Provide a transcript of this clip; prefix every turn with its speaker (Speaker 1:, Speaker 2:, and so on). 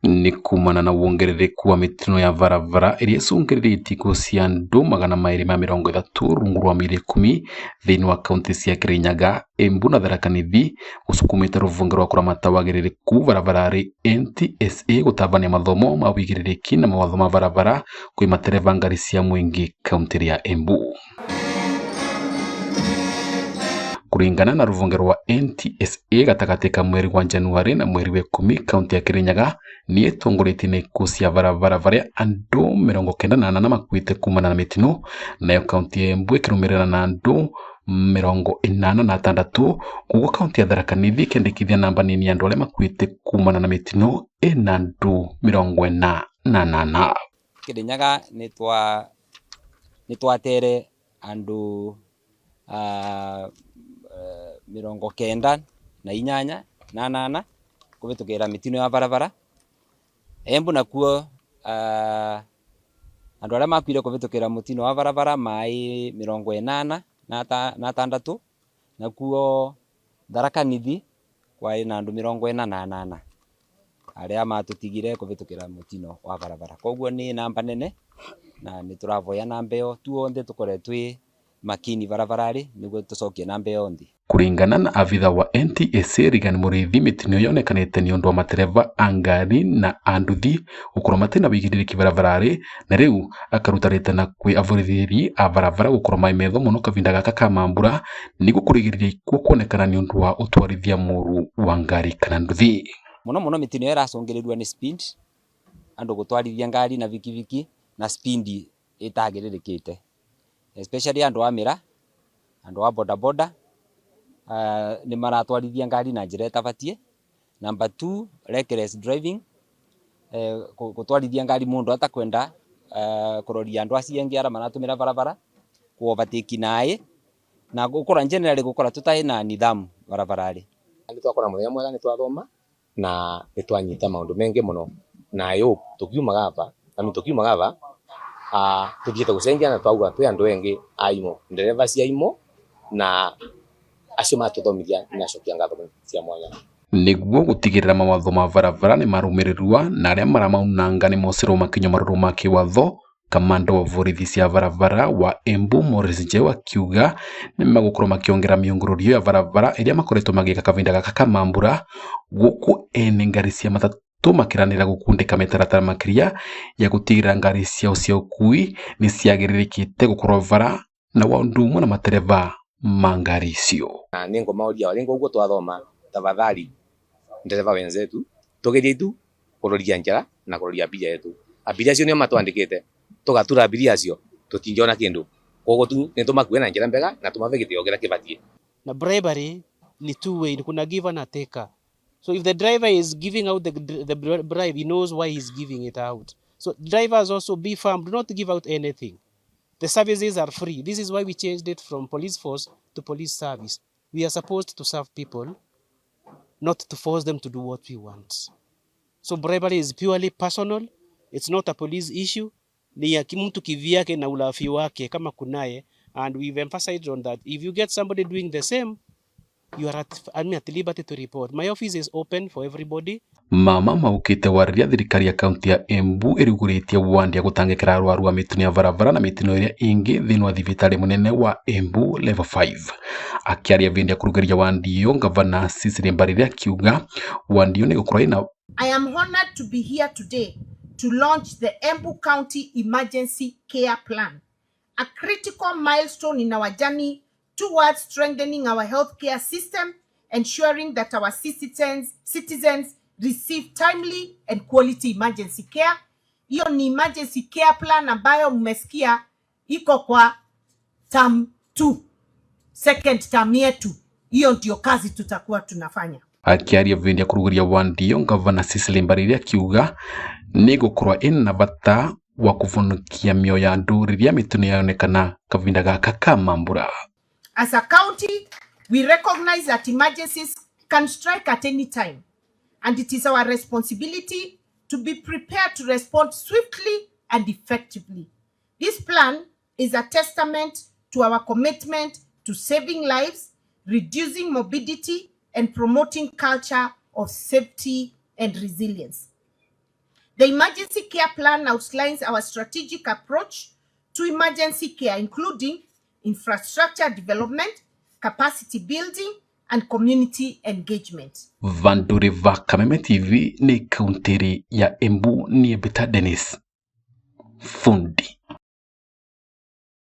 Speaker 1: ni kumana na wongerereku wa mitino ya barabara iria icũngĩrĩrĩtie ikuũ cia andũ 230 rungu rwa mĩeri 10 thĩinĩ wa kaunti cia Kirinyaga, Embu na Tharaka Nithi gũcukumĩte rũvonge rwa kũramata wagĩrĩrĩku barabara-rĩ NTSA gũtabania mathomo ma ũigĩrĩrĩki na mawatho ma barabara kwĩ matereba ngari cia mũingĩ kaunti ya Embu. Kuringana na rũvonge rwa NTSA gatagati ka mweri wa Januari na mweri wa 10 kaunti ya Kirinyaga ni ĩtongoretie nĩ ikuũ cia barabara varia andũ 94 makuĩte kumana na mitino, nayo kaunti ya Embu ĩkĩrũmĩrĩra na andũ 86, koguo kaunti ya Tharaka Nithi ĩkĩandĩkithia namba nini ya andũ arĩa makuĩte kumana na mitino ĩna andũ 48.
Speaker 2: Kirinyaga nĩ twatere andũ 98 kũvĩtũkĩra mitino ya barabara. Embu nakuo andũ arĩa makuire kũvĩtũkĩra mutino wa barabara mai 86, nakuo Tharaka Nithi kwai na andũ 48 arĩa matũtigire kũvĩtũkĩra mutino wa barabara. Koguo nĩ namba nene na nĩ tũravoya namba ĩyo tuothe tũkore twĩ makini barabara-rĩ nĩguo tũcokie namba ĩyo nthi.
Speaker 1: Kuringana na avitha wa NTSA REAGAN mũrĩithi, mitino yonekanĩte nĩ ũndũ wa matereba a ngari na anduthi gũkorwo matĩna wĩigĩrĩrĩki barabara-rĩ, na rĩu akaruta rĩtana kwĩ avũrĩrĩri a barabara gũkorwo mai metho mũno kavinda gaka ka mambura nĩguo kũrigĩrĩria ikuũ kuonekana nĩ ũndũ wa ũtwarithia mũru wa ngari kana nduthi.
Speaker 2: Mũno mitino ĩracũngĩrĩrua nĩ speed, andũ gũtwarithia ngari na vikiviki na speed ĩtagĩrĩrĩkĩte, especially andũ a mĩra, andũ a bodaboda nĩ maratwarithia ngari na njĩra ĩtabatiĩ. Number 2, reckless driving, gũtwarithia ngari mũndũ atakwenda kũroria andũ acio angĩ arĩa maratũmĩra barabara, ku-overtake naĩ na gũkora generally gũkora tũtarĩ na nidhamu barabara-rĩ.
Speaker 3: Nĩ twakora mũthenya mwega, nĩ twathoma na nĩ twanyita maũndũ mengĩ mũno, na yo tũkiumaga ava tuthiĩte gũcenjia na twauga twĩ andũ engĩ aimo ndereva cia imo na acio matũthomithia na cokia ngatho cia mwanya
Speaker 1: nĩguo gũtigĩrĩra mawatho ma barabara nĩ marũmĩrĩrwa na arĩa maramaunanga nĩ mocerwo makinya marũrũ ma kĩwatho. Kamanda wa borithi cia barabara wa Embu Morris akiuga nĩ magũkorwo makĩongera mĩũngũrũrio ya barabara ĩrĩa makoretwo magĩka kavinda gaka ka mambura, gũkũ ene ngari cia matatũ makiranĩra gũkundĩka mĩtaratara makĩria ya gũtigĩrĩra ngari ciao cia ũkui nĩ ciagĩrĩrĩkĩte gũkorwo bara na ũndũ ũmwe na matereba ma ngari icio.
Speaker 3: Na nĩ ngũmauria warenga ũguo twathoma, tafadhali ndereva wenzetu tũgerie tu kũroria njara na kũroria abiria yetu. Abiria acio nĩo matwandĩkĩte, tũgatura abiria acio tũtingĩona kĩndũ, koguo tu nĩ tũmakue na njĩra mbega na tũmave gĩtĩo kĩrĩa kĩbatiĩ.
Speaker 4: Na bribery ni two way, kuna give and take. So if the driver is giving out the bribe, he knows why he's giving it out. So drivers also be firm, do not give out anything. The services are free. This is why we changed it from police force to police service. We are supposed to serve people, not to force them to do what we want. So bribery is purely personal. It's not a police issue. Ni ya mtu kivyake na ulafi wake kama kunaye. And we've emphasized on that. If you get somebody doing the same, you are at liberty to report. My office is open for everybody.
Speaker 1: Mama maukite warĩria thirikari ya kaunti ya Embu ĩrugũrĩtie wandi ya gũtangĩkĩra arwaru a mitino ya barabara na mitino ĩrĩa ingĩ thĩinĩ wa thibitarĩ mũnene wa Embu level 5. Akĩaria vĩndĩ ya kũrugĩria wandi ĩyo, Gavana Cecily Mbarire akiuga wandi ĩyo nĩ gũkorwo ĩna.
Speaker 5: I am honored to be here today to launch the Embu County Emergency Care Plan, a critical milestone in our journey towards strengthening our healthcare system, ensuring that our citizens receive timely and quality emergency care. Hiyo ni emergency care plan ambayo mmesikia iko kwa term 2, second term yetu. Hiyo ndio kazi tutakuwa tunafanya.
Speaker 1: Akiaria vĩndĩ ya kũrugũria wandi ĩyo, Gavana Cecily Mbarire akiuga nĩ gũkorwo ĩna bata wa kũvonokia mĩoyo ya andũ rĩrĩa mitino yonekana kavinda gaka ka mambura.
Speaker 5: As a county, we recognize that emergencies can strike at any time, and it is our responsibility to be prepared to respond swiftly and effectively. This plan is a testament to our commitment to saving lives, reducing morbidity, and promoting culture of safety and resilience. The emergency care plan outlines our strategic approach to emergency care, including infrastructure development, capacity building, and community engagement.
Speaker 1: Vanduriva Kameme TV ni kauntiri ya Embu ni Beta Dennis Fundi.